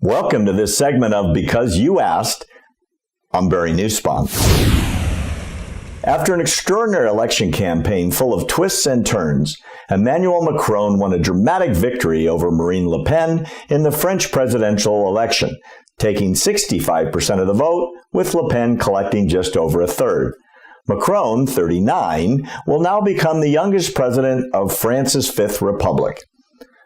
Welcome to this segment of Because You Asked. I'm Barry Nussbaum. After an extraordinary election campaign full of twists and turns, Emmanul Macron won a dramatic victory over Marine Le Pen in the French presidential election, taking 65% of the vote, with Le Pen collecting just over a third. Macron, 39, will now become the youngest president of France's Fifth Republic.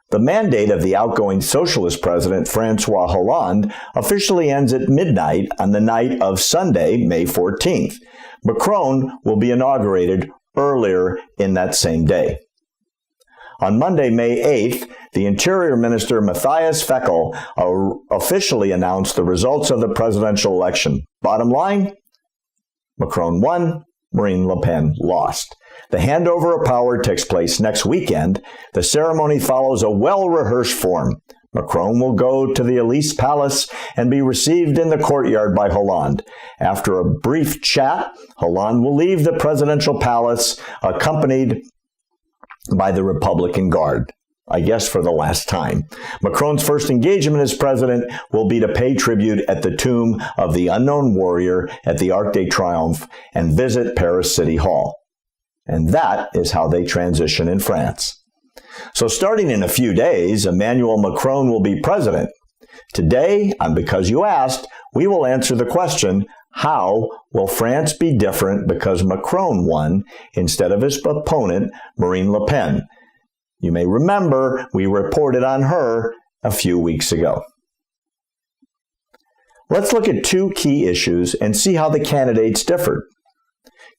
The mandate of the outgoing socialist president, François Hollande, officially ends at midnight on the night of Sunday, May 14th. Macron will be inaugurated earlier in that same day. On Monday, May 8th, the Interior Minister Matthias Fekl officially announced the results of the presidential election. Bottom line, Macron won, Marine Le Pen lost. The handover of power takes place next weekend. The ceremony follows a well-rehearsed form. Macron will go to the Élysée Palace and be received in the courtyard by Hollande. After a brief chat, Hollande will leave the presidential palace accompanied by the Republican Guard, I guess for the last time. Macron's first engagement as president will be to pay tribute at the tomb of the unknown warrior at the Arc de Triomphe and visit Paris City Hall. And that is how they transition in France. So starting in a few days, Emmanuel Macron will be president. Today, on Because You Asked, we will answer the question, how will France be different because Macron won instead of his opponent, Marine Le Pen? You may remember we reported on her a few weeks ago. Let's look at two key issues and see how the candidates differed.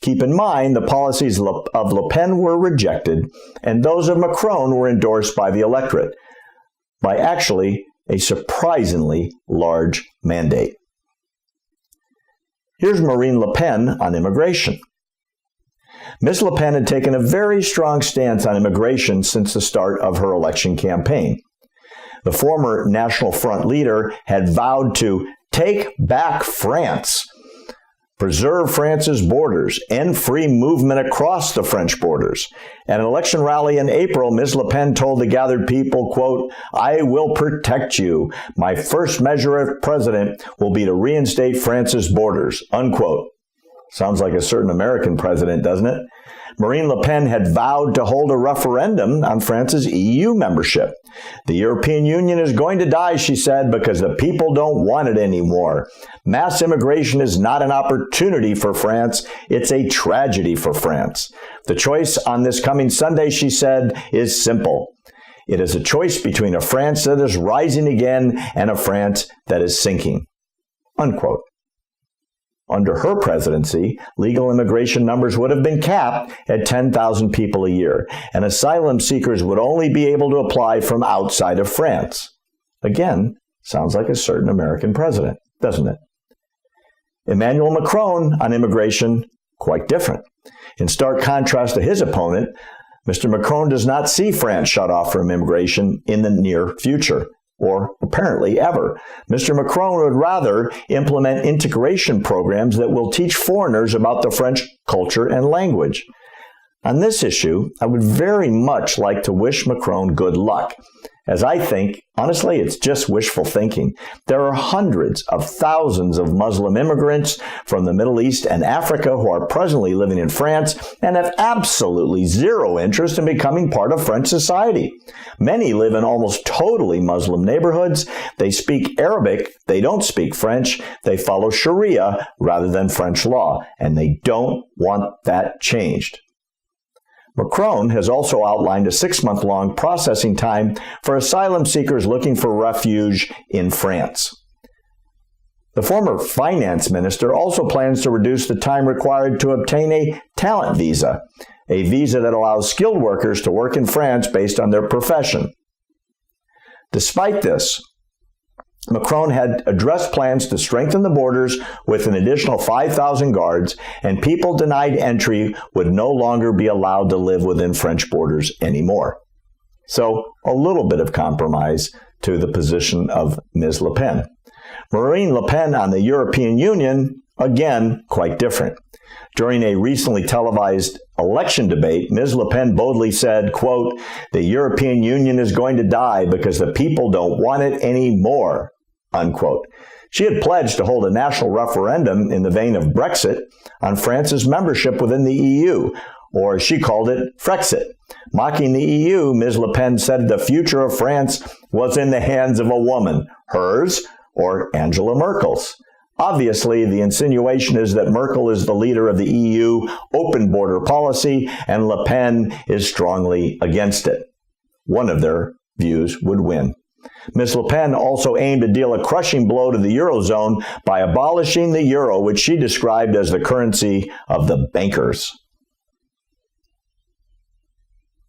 Keep in mind, the policies of Le Pen were rejected, and those of Macron were endorsed by the electorate, by actually a surprisingly large mandate. Here's Marine Le Pen on immigration. Ms. Le Pen had taken a very strong stance on immigration since the start of her election campaign. The former National Front leader had vowed to take back France, preserve France's borders, end free movement across the French borders. At an election rally in April, Ms. Le Pen told the gathered people, quote, "I will protect you. My first measure as president will be to reinstate France's borders," unquote. Sounds like a certain American president, doesn't it? Marine Le Pen had vowed to hold a referendum on France's EU membership. The European Union is going to die, she said, because the people don't want it anymore. Mass immigration is not an opportunity for France, it's a tragedy for France. The choice on this coming Sunday, she said, is simple. It is a choice between a France that is rising again and a France that is sinking. Unquote. Under her presidency, legal immigration numbers would have been capped at 10,000 people a year, and asylum seekers would only be able to apply from outside of France. Again, sounds like a certain American president, doesn't it? Emmanuel Macron on immigration, quite different. In stark contrast to his opponent, Mr. Macron does not see France shut off from immigration in the near future, or apparently ever. Mr. Macron would rather implement integration programs that will teach foreigners about the French culture and language. On this issue, I would very much like to wish Macron good luck, as I think, honestly, it's just wishful thinking. There are hundreds of thousands of Muslim immigrants from the Middle East and Africa who are presently living in France and have absolutely zero interest in becoming part of French society. Many live in almost totally Muslim neighborhoods. They speak Arabic, they don't speak French, they follow Sharia rather than French law, and they don't want that changed. Macron has also outlined a 6-month-long processing time for asylum seekers looking for refuge in France. The former finance minister also plans to reduce the time required to obtain a talent visa, a visa that allows skilled workers to work in France based on their profession. Despite this, Macron had addressed plans to strengthen the borders with an additional 5,000 guards, and people denied entry would no longer be allowed to live within French borders anymore. So, a little bit of compromise to the position of Ms. Le Pen. Marine Le Pen on the European Union, again, quite different. During a recently televised election debate, Ms. Le Pen boldly said, quote, "The European Union is going to die because the people don't want it anymore." unquote. She had pledged to hold a national referendum in the vein of Brexit on France's membership within the EU, or as she called it, Frexit. Mocking the EU, Ms. Le Pen said the future of France was in the hands of a woman, hers or Angela Merkel's. Obviously, the insinuation is that Merkel is the leader of the EU open border policy and Le Pen is strongly against it. One of their views would win. Ms. Le Pen also aimed to deal a crushing blow to the Eurozone by abolishing the euro, which she described as the currency of the bankers.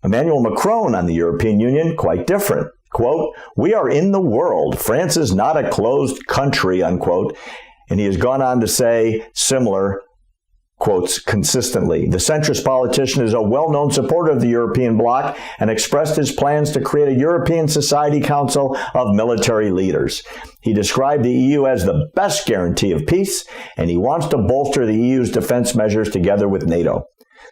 Emmanul Macron on the European Union, quite different. Quote, "We are in the world. France is not a closed country," unquote. And he has gone on to say similar quotes consistently. The centrist politician is a well-known supporter of the European bloc and expressed his plans to create a European Society Council of military leaders. He described the EU as the best guarantee of peace, and he wants to bolster the EU's defense measures together with NATO.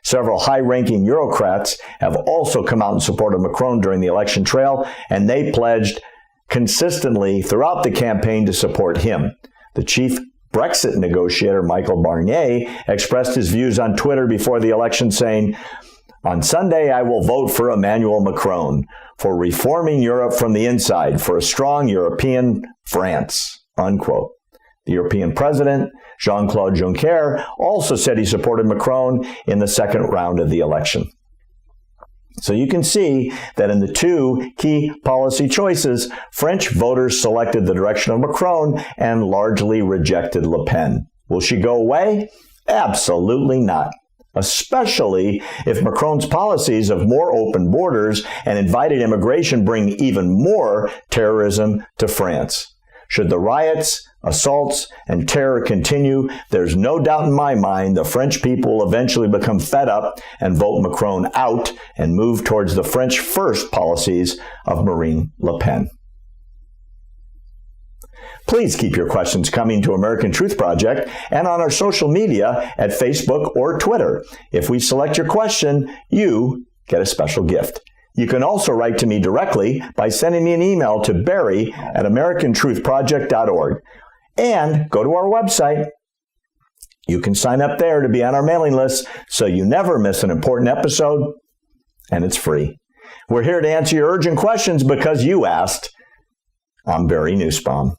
Several high-ranking Eurocrats have also come out in support of Macron during the election trail, and they pledged consistently throughout the campaign to support him. The chief Brexit negotiator, Michael Barnier, expressed his views on Twitter before the election, saying, "On Sunday, I will vote for Emmanuel Macron, for reforming Europe from the inside, for a strong European France," unquote. The European president, Jean-Claude Juncker, also said he supported Macron in the second round of the election. So you can see that in the two key policy choices, French voters selected the direction of Macron and largely rejected Le Pen. Will she go away? Absolutely not. Especially if Macron's policies of more open borders and invited immigration bring even more terrorism to France. Should the riots, assaults, and terror continue, there's no doubt in my mind the French people will eventually become fed up and vote Macron out and move towards the French first policies of Marine Le Pen. Please keep your questions coming to American Truth Project and on our social media at Facebook or Twitter. If we select your question, you get a special gift. You can also write to me directly by sending me an email to barry@americantruthproject.org. And go to our website. You can sign up there to be on our mailing list so you never miss an important episode, and it's free. We're here to answer your urgent questions because you asked. I'm Barry Nussbaum.